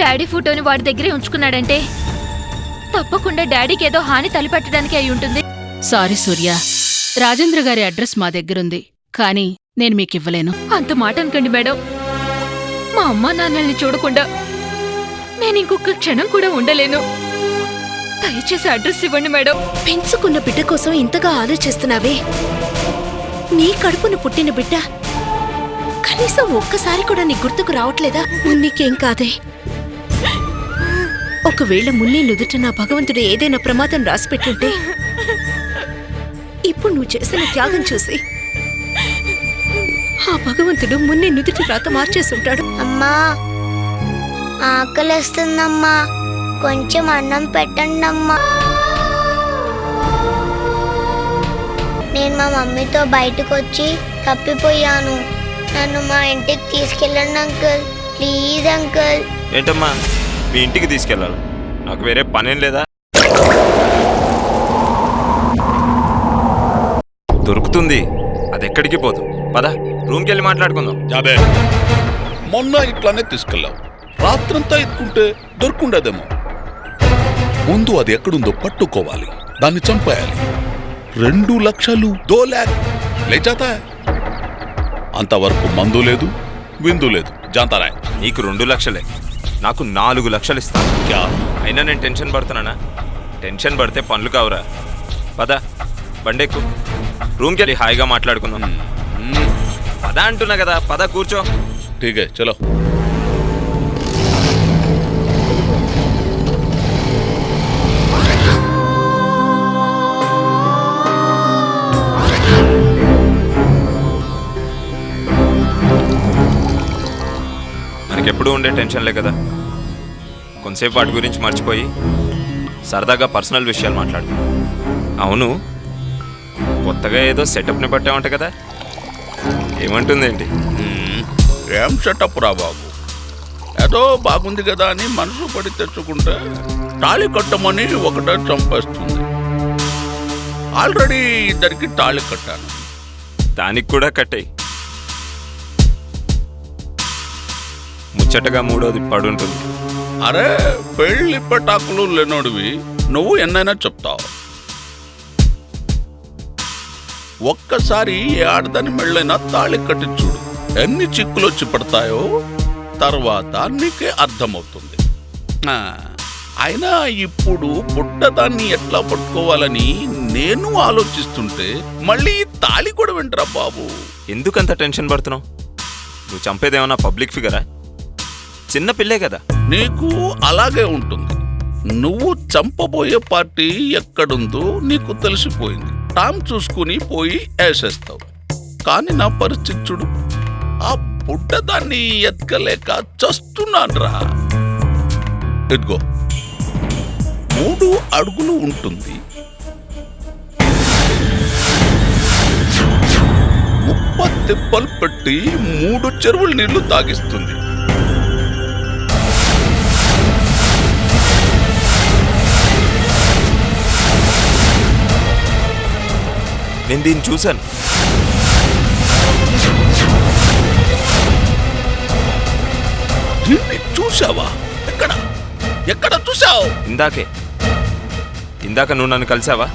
Daddy ఫోటోని వాడి దగ్గరే ఉంచుకున్నాడంటే తప్పకుండా డాడీకి ఏదో హాని తలపెట్టడానికి అయి ఉంటుంది. సారీ సూర్య, రాజేంద్ర గారి అడ్రస్ మా దగ్గరుంది, కానీ నేను మీకివ్వలేను. అంత మాట అనకండి మేడం. మా అమ్మా నాన్నల్ని చూడకుండా నేను ఇంకొక క్షణం కూడా ఉండలేను. దయచేసి అడ్రస్ ఇవ్వండి మేడం. పెంచుకున్న బిడ్డ కోసం ఇంతగా ఆలోచిస్తున్నావే, నీ కడుపును పుట్టిన బిడ్డ కనీసం ఒక్కసారి కూడా నీ గుర్తుకు రావట్లేదా? నీకేం కాదే. ఒకవేళ మున్ని నుదుట నా భగవంతుడు ఏదైనా ప్రమాదం రాసిపెట్టుంటే ఇప్పుడు నువ్వు చేసిన త్యాగం చూసి ఆ భగవంతుడు మున్ని నుదుటి రాత మార్చేసుంటాడు. అమ్మా, ఆకలిస్తుందమ్మా, కొంచెం అన్నం పెట్టండి అమ్మా. నేను మా మమ్మీతో బయటకు వచ్చి తప్పిపోయాను. నన్ను మా ఇంటికి తీసుకెళ్ళండి అంకుల్, ప్లీజ్ అంకుల్. ఏంటమ్మా మీ ఇంటికి తీసుకెళ్ళాలి? నాకు వేరే పనేం లేదా? దొరుకుతుంది, అది ఎక్కడికి పోదు. పద రూమ్కి వెళ్ళి మాట్లాడుకుందాం. జాబే, మొన్న ఇట్లానే తీసుకెళ్ళావు. రాత్రంతా ఎత్తుకుంటే దొరుకుండేదేమో. ముందు అది ఎక్కడుందో పట్టుకోవాలి, దాన్ని చంపేయాలి. 2 లక్షలు 2 लाख లేచాతా. అంతవరకు మందు లేదు, విందు లేదు. జాంతారా? నీకు 2 లక్షలే, నాకు 4 లక్షలు ఇస్తాను. అయినా నేను టెన్షన్ పడుతున్నానా? టెన్షన్ పడితే పనులు కావురా. పద బండెక్కు, రూమ్కి వెళ్ళి హాయిగా మాట్లాడుకుందాం. పద అంటున్నా కదా, పద కూర్చో. ఠీకే చలో. మనకెప్పుడు ఉండే టెన్షన్లే కదా. కొంతసేపు వాటి గురించి మర్చిపోయి సరదాగా పర్సనల్ విషయాలు మాట్లాడుకుందాం. అవును, కొత్తగా ఏదో సెటప్ని పట్టామంట కదా, ఏమంటుంది ఏంటి? ఏం సెటప్ రా బాబు, ఏదో బాగుంది కదా అని మనసు పడి తెచ్చుకుంటే తాళి కట్టమని ఒకటే చంపేస్తుంది. ఆల్రెడీ 2 తాళి కట్టాను. దానికి కూడా కట్టేయి. ముచ్చటగా 3వది పడుంటుంది. అరే పెళ్ళి పటాకులు లేనోడివి నువ్వు ఎన్నైనా చెప్తావు. ఒక్కసారి ఏ ఆడదాని మెళ్ళైనా తాళి కట్టి చూడు, ఎన్ని చిక్కులు వచ్చి పడతాయో తర్వాత నీకే అర్థమవుతుంది. అయినా ఇప్పుడు పుట్టదాన్ని ఎట్లా పట్టుకోవాలని నేను ఆలోచిస్తుంటే మళ్ళీ తాళి కూడా వింటరా బాబు. ఎందుకంత టెన్షన్ పడుతున్నావు? నువ్వు చంపేదేమన్నా పబ్లిక్ ఫిగరా? చిన్న పిల్లే కదా. నీకు అలాగే ఉంటుంది. నువ్వు చంపబోయే పార్టీ ఎక్కడుందో నీకు తెలిసిపోయింది. టామ్ చూసుకుని పోయి వేసేస్తావు. కానీ నా పరిస్థితి చూడు, ఆ బుడ్డదాన్ని ఎత్కలేక చస్తున్నాన్రా. ఇదిగో 3 అడుగులు ఉంటుంది, 30 తిప్పలు పెట్టి 3 చెరువుల నీళ్లు తాగిస్తుంది. నేను దీన్ని చూశాను. దీన్ని చూసావా? ఎక్కడ చూసావు? ఇందాక నువ్వు నన్ను కలిసావా?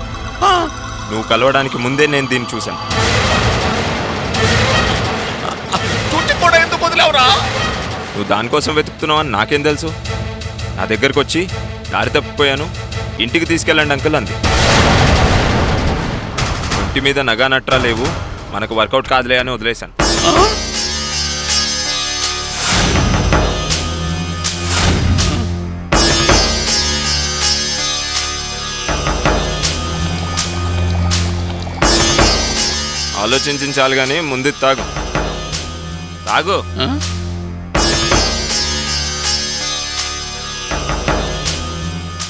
నువ్వు కలవడానికి ముందే నేను దీన్ని చూశాను. చూచి కూడా ఎందుకు వదిలేవురా? నువ్వు దానికోసం వెతుకుతున్నావు అని నాకేం తెలుసు? నా దగ్గరకు వచ్చి దారి తప్పిపోయాను, ఇంటికి తీసుకెళ్ళండి అంకుల్ అంది. ఒంటి మీద నగా నట్రా లేవు, మనకు వర్కౌట్ కాదులే అని వదిలేశాను. ఆలోచించాలి కానీ ముందు తాగు.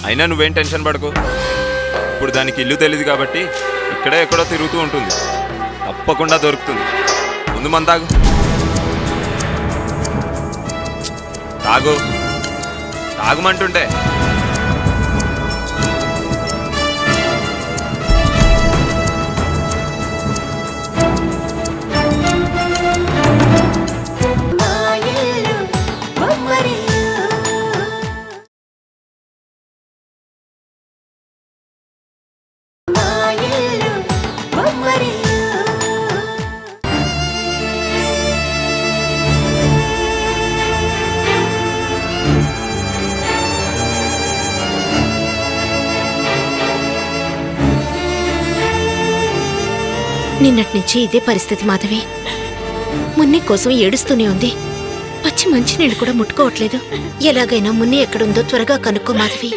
అయినా నువ్వేం టెన్షన్ పడకు. ఇప్పుడు దానికి ఇల్లు తెలియదు కాబట్టి ఇక్కడే ఎక్కడో తిరుగుతూ ఉంటుంది, తప్పకుండా దొరుకుతుంది. ముందు మన తాగుమంటుంటే. నిన్నటి నుంచి ఇదే పరిస్థితి మాధవి. మున్ని కోసం ఏడుస్తూనే ఉంది. పచ్చి మంచినీళ్ళు కూడా ముట్టుకోవట్లేదు. ఎలాగైనా మున్ని ఎక్కడుందో త్వరగా కనుక్కో మాధవి.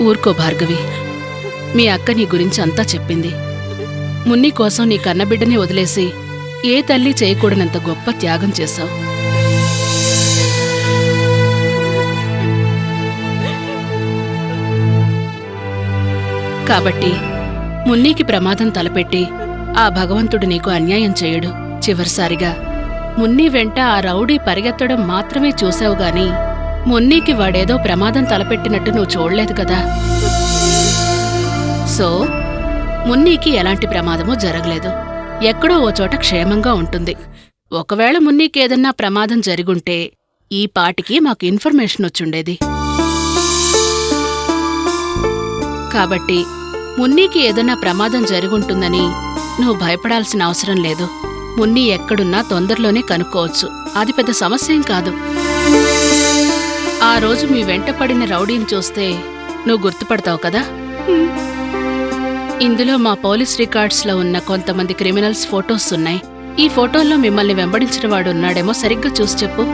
ఊరుకో భార్గవి. మీ అక్క నీ గురించి అంతా చెప్పింది. మున్ని కోసం నీ కన్నబిడ్డని వదిలేసి ఏ తల్లి చేయకూడనంత గొప్ప త్యాగం చేశావు. కాబట్టి మున్నీకి ప్రమాదం తలపెట్టి ఆ భగవంతుడు నీకు అన్యాయం చేయడు. చివరిసారిగా మున్నీ వెంట ఆ రౌడీ పరిగెత్తడం మాత్రమే చూశావు గాని మున్నీకి వాడేదో ప్రమాదం తలపెట్టినట్టు నువ్వు చూడలేదు కదా. సో మున్నీకి ఎలాంటి ప్రమాదమూ జరగలేదు. ఎక్కడో ఓ చోట క్షేమంగా ఉంటుంది. ఒకవేళ మున్నీకి ఏదన్నా ప్రమాదం జరిగుంటే ఈ పాటికి మాకు ఇన్ఫర్మేషన్ వచ్చుండేది. కాబట్టి మున్నీకి ఏదన్నా ప్రమాదం జరుగుంటుందని నువ్వు భయపడాల్సిన అవసరం లేదు. మున్నీ ఎక్కడున్నా తొందరలోనే కనుక్కోవచ్చు. అది పెద్ద సమస్యేం కాదు. ఆ రోజు మీ వెంట పడిన రౌడీని చూస్తే నువ్వు గుర్తుపడతావు కదా. ఇందులో మా పోలీస్ రికార్డ్స్లో ఉన్న కొంతమంది క్రిమినల్స్ ఫోటోస్ ఉన్నాయి. ఈ ఫోటోల్లో మిమ్మల్ని వెంబడించిన వాడు ఉన్నాడేమో సరిగ్గా చూసి చెప్పు.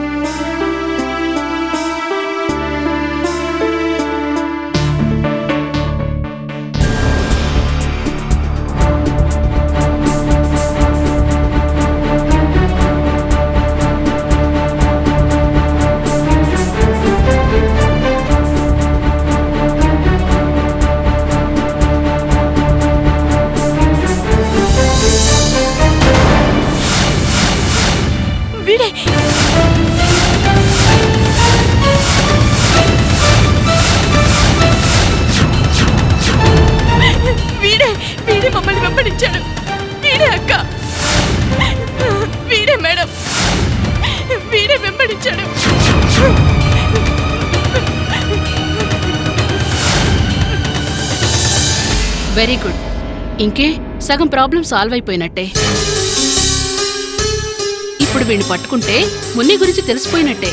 వీడే మమ్మల్ని వెంబడించాడు. వీడే అక్క, వీడే మేడం, వీడే వెంబడించాడు. Very good. ఇంకే సగం ప్రాబ్లం సాల్వ్ అయిపోయినట్టే. ఇప్పుడు వీణ్ణి పట్టుకుంటే మున్ని గురించి తెలిసిపోయినట్టే.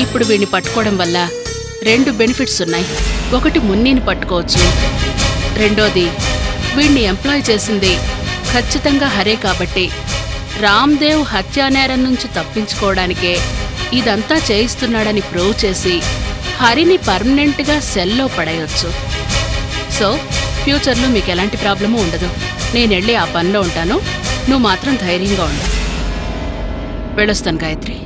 ఇప్పుడు వీణ్ణి పట్టుకోవడం వల్ల 2 బెనిఫిట్స్ ఉన్నాయి. ఒకటి మున్నీని పట్టుకోవచ్చు. రెండోది వీణ్ణి ఎంప్లాయ్ చేసింది ఖచ్చితంగా హరే కాబట్టి రామ్దేవ్ హత్యానేరం నుంచి తప్పించుకోవడానికే ఇదంతా చేయిస్తున్నాడని ప్రూవ్ చేసి హరిని పర్మనెంట్గా సెల్లో పడేయొచ్చు. సో ఫ్యూచర్లో మీకు ఎలాంటి ప్రాబ్లమూ ఉండదు. నేనెళ్ళి ఆ పనిలో ఉంటాను. నువ్వు మాత్రం ధైర్యంగా ఉండు. వెళ్ళొస్తాను గాయత్రి.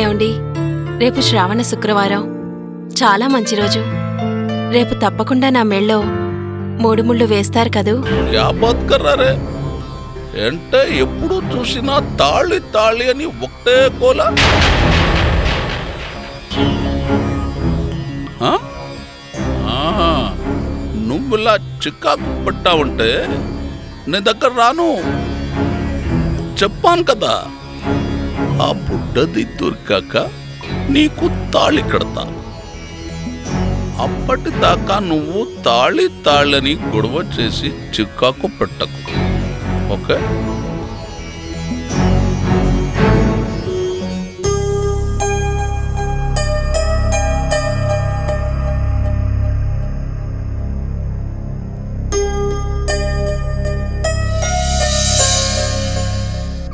ఏమండి, రేపు శ్రావణ శుక్రవారం, చాలా మంచి రోజు. రేపు తప్పకుండా నా మెళ్ళో 3 ముళ్ళు వేస్తారు కదూ. క్యా బాత్ కర్రారే? అంటే ఎప్పుడు చూసినా తాళి తాళి అని ఒకటే కోలా. నువ్వులా చిక్కాకు పట్టావుంటే నీ దగ్గర రాను. చెప్పాను కదా, ఆ బుడ్డది దొరికాక నీకు తాళి కడతా. అప్పటిదాకా నువ్వు తాళి తాళని గొడవ చేసి చిక్కాకు పెట్టకు. ఓకే?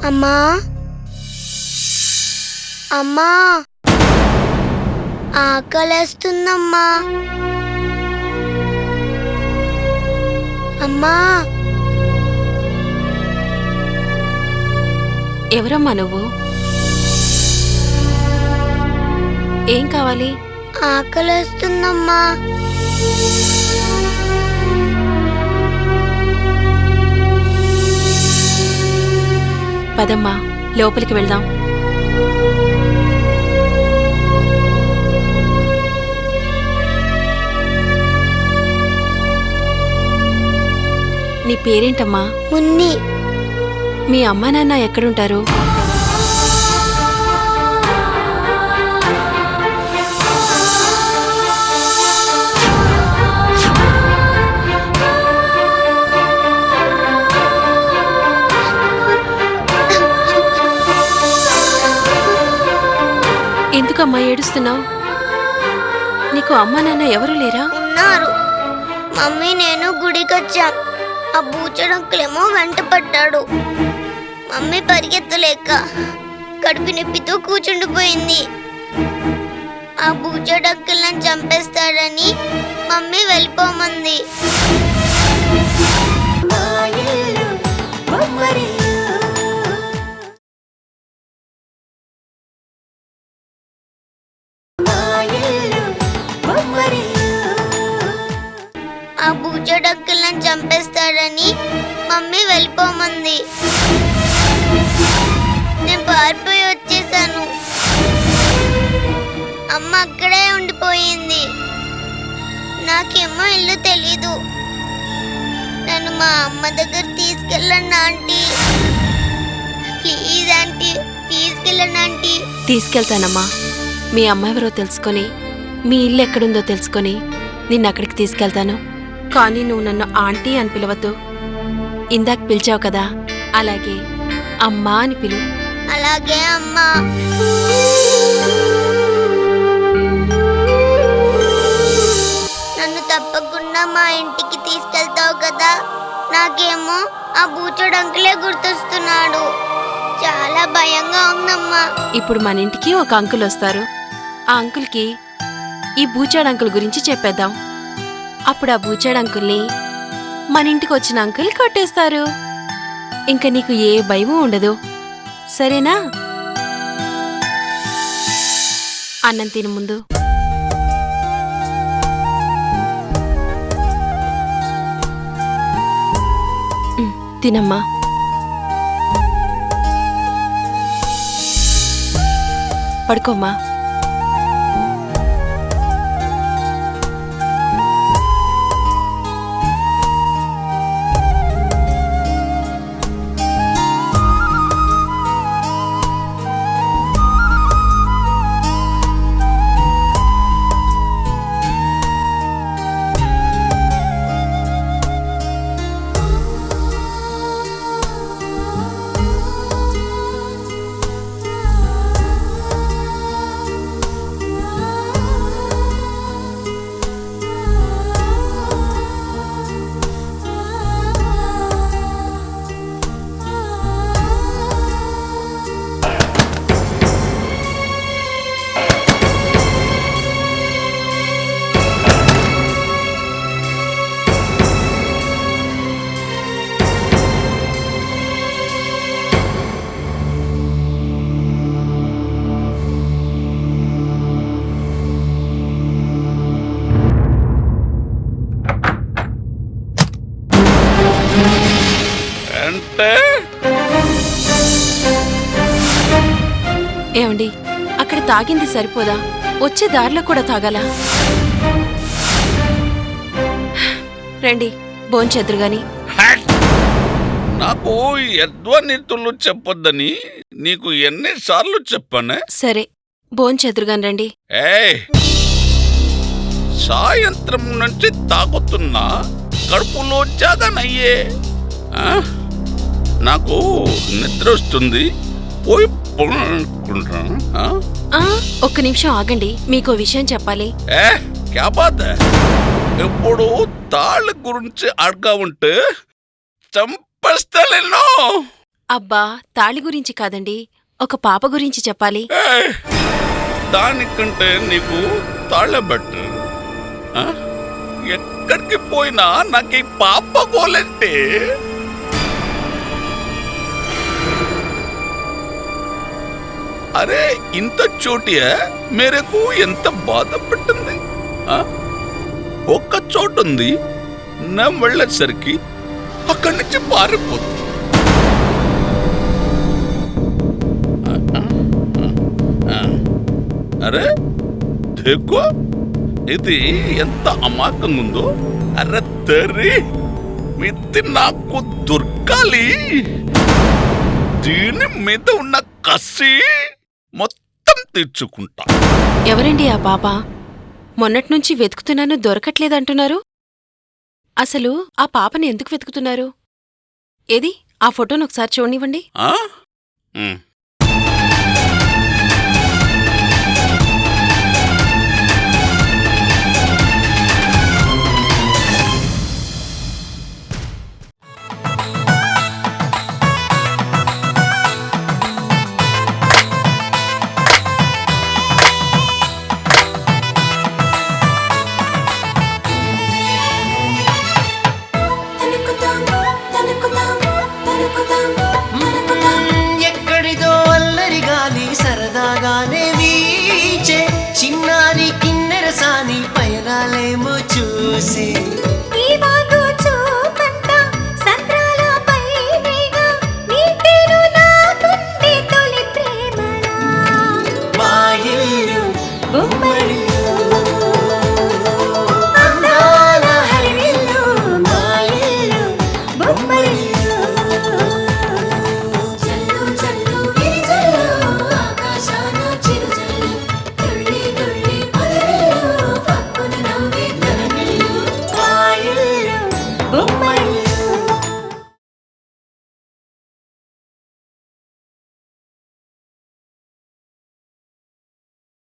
అమ్మా, అమ్మా, ఆకలేస్తుందమ్మా. అమ్మా. ఎవరమ్మా నువ్వు? ఏం కావాలి? ఆకలేస్తుందమ్మా. పదమ్మా, లోపలికి వెళ్దాం. నీ పేరేంటమ్మా? మున్ని. మీ అమ్మా నాన్న ఎక్కడుంటారు? ఎందుకమ్మా ఏడుస్తున్నావు? నీకు అమ్మా నాన్న ఎవరు లేరా? ఉన్నారు. మమ్మీ నేను గుడికొచ్చాం. ఆ బూచడంకులేమో వెంట పడ్డాడు. మమ్మీ పరిగెత్తలేక కడుపు నొప్పితో కూర్చుండిపోయింది. ఆ బూచడంకులను చంపేస్తాడని మమ్మీ వెళ్ళిపోమంది. ఆ బూచడంకులను చంపేస్తాడని మమ్మీ వెళ్ళిపోమంది. నేను పారిపోయి వచ్చేసాను. అమ్మ అక్కడే ఉండిపోయింది. నాకేమో ఇల్లు తెలీదు. నన్ను మా అమ్మ దగ్గర తీసుకెళ్ళండి ఆంటీ. ప్లీజ్ ఆంటీ, తీసుకెళ్ళండి ఆంటీ. తీసుకెళ్తానమ్మా. మీ అమ్మ ఎవరో తెలుసుకొని, మీ ఇల్లు ఎక్కడుందో తెలుసుకొని నిన్నక్కడికి తీసుకెళ్తాను. కానీ నువ్వు నన్ను ఆంటీ అని పిలవద్దు. ఇందాక పిలిచావు కదా, అలాగే అమ్మా అని పిలు. అలాగే అమ్మా. నన్ను తప్పకుండా మా ఇంటికి తీసుకెళ్తావు కదా. నాకేమో ఆ బూచడంకులే గుర్తొస్తున్నాడు. చాలా భయంగా ఉందమ్మా. ఇప్పుడు మన ఇంటికి ఒక అంకుల్ వస్తారు. ఆ అంకుల్కి ఈ బూచాడు అంకుల్ గురించి చెప్పేద్దాం. అప్పుడు ఆ బూచాడు అంకుల్ని మన ఇంటికి వచ్చిన అంకుల్ కొట్టేస్తారు. ఇంకా నీకు ఏ భయమూ ఉండదు. సరేనా? అన్నం తిను ముందు. తినమ్మా. పడుకోమ్మా. అంటే ఏమండి, అక్కడ తాగింది సరిపోదా? వచ్చే దారిలో కూడా తాగాలా? రండి, భోంచెద్దురుగాని. నాకు యద్వనీతులు చెప్పొద్దని నీకు ఎన్నిసార్లు చెప్పానే? సరే, భోంచెద్దురుగాని రండి. ఏయ్, సాయంత్రం నుంచి తాగుతున్నా, కడుపులో జాగానయ్యే. నాకు నిద్ర వస్తుంది, పోయి పడుకుంటాను. ఒక్క నిమిషం ఆగండి, మీకో విషయం చెప్పాలి. క్యా బాత్ హై? ఇప్పుడు తాళ్ళ గురించి అడగా ఉంటే చంపేస్తాను. అబ్బా, తాళి గురించి కాదండి, ఒక పాప గురించి చెప్పాలి. దానికంటే నీకు తాళ్ళ బెటర్. ఎక్కడికి పోయినా నాకు ఈ పాప గోలంటే అరే ఇంత చోటియా మేరకు ఎంత బాధ పెట్టింది. ఒక్క చోటుంది, నేను వెళ్ళేసరికి అక్కడి నుంచి పారిపోతుంది. అరే దేకో, ఇది ఎంత అమాయకంగా ఉందో. అరే తెరి మిత్తి నాకు దొరకాలి. దీని మీద ఉన్న కసి మొత్తం తెచ్చుకుంటా. ఎవరండి ఆ పాప? మొన్నట్నుంచి వెతుకుతున్నాను, దొరకట్లేదంటున్నారు. అసలు ఆ పాపని ఎందుకు వెతుకుతున్నారు? ఏది, ఆ ఫోటోను ఒకసారి చూడనివ్వండి.